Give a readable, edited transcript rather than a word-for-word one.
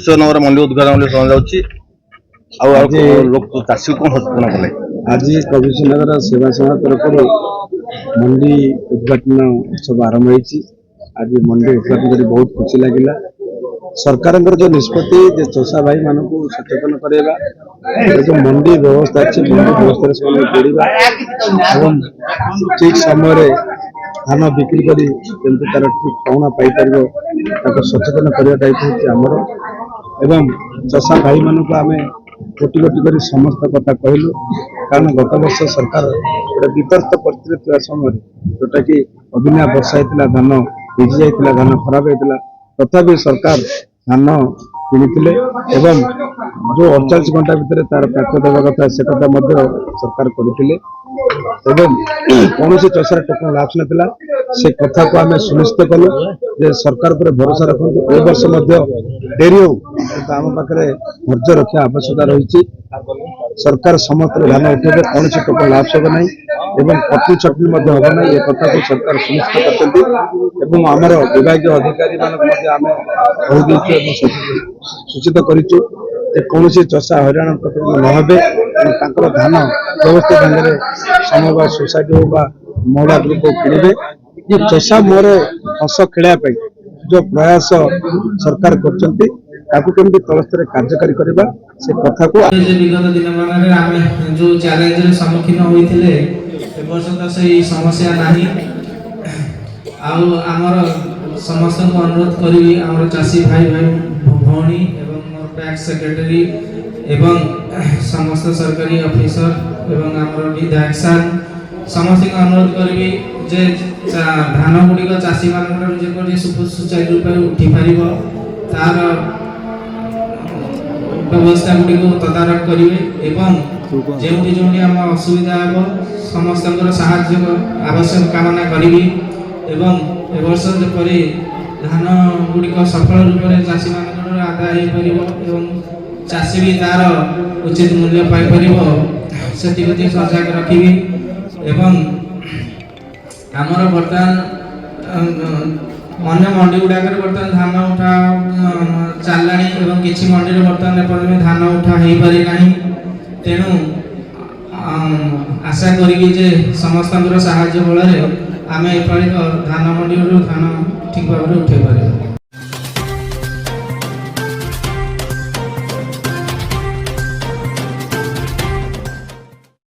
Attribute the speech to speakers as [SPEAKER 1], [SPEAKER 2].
[SPEAKER 1] ନଗର ମଣ୍ଡି ଉଦ୍ଘାଟନ ଶୁଣାଯାଉଛି। ଚାଷୀ କଣ ସଚେତନ କଲେ?
[SPEAKER 2] ଆଜି କବିଶନଗର ସେବା ସଂଘ ତରଫରୁ ମଣ୍ଡି ଉଦ୍ଘାଟନ ଉତ୍ସବ ଆରମ୍ଭ ହୋଇଛି। ଆଜି ମଣ୍ଡି ଉଦ୍ଘାଟନ କରି ବହୁତ ଖୁସି ଲାଗିଲା। ସରକାରଙ୍କର जो निष्पत्ति चषा भाई मान सचेतन करवा जो मंडी व्यवस्था अच्छी मंडी व्यवस्था जोड़ा ठीक समय धान बिक्री कर तार ठीक पाउना पाई सचेतन करने दायित्व आमर एवं चषा भाई मान आम गोटी गोटी कर समस्त कथा कहलु। कारण गत वर्ष सरकार गोटे विपर्त परिस्थिति समय जोटा कि अदिनिया वर्षा होता धान भिजी जाता धान खराब होता तथापि सरकार धान किनी एवं जो 48 घंटा भितर तार प्राप्य देवा कथा से कथा सरकार करते कौन चषार टोकन लाभ ना से कथा को आम सुनिश्चित कलु जे सरकार पर भरोसा रखु ए वर्ष डेरी हो आम पाखे धैर्य रखा आवश्यकता रही। सरकार समस्त धान उठे कौन टोकन लाभ सब ना एवं कटनी चटनी हम ना ये कथा को सरकार सुनिश्चित कर आमर विभाग अधिकारी मानक सूचित करूँ कौन चषा हईराण नहे धान व्यवस्थित ढंग से समवाय सोसाइटी हो महिला ग्रुप किणवे कि चषा मोर हस खेलने जो प्रयास सरकार करमी तल स्तर कार्यकारी करवा से कथा को
[SPEAKER 3] विगत दिन मान जो चैलेंज सम्मुखीन होते से समस्या नहीं आमर समस्त को अनुरोध करी आमर चाषी भाई भाई भौणी एवं मोर पैक्स सेक्रेटरी एवं समस्त सरकारी ऑफिसर एवं आमर विधायक सार समस्त को अनुरोध करी जे धान गुड़िक चाषी मान सुचारू रूप उठी पार तार व्यवस्था गुड़ी तदारख करेंगे जो जो आम असुविधा हम समस्त साहाय्य आवश्यक कामना करी एवं ए वर्ष जपरी धान गुड़िक सफल रूप में चाषी मान आदाय हो चाषी भी तार उचित मूल्य पाइपर से सजग रखी एवं आमर बर्तमान अन्य मंडी गुड़ाक बर्तमान धान उठा चलला किसी मंडी बर्तमान एपर्तमें धान उठा हो पारि ना तेणु आशा करी समस्त साहाय्य बल आम एपाली धान मंडी धान ठीक भाव उठे पार।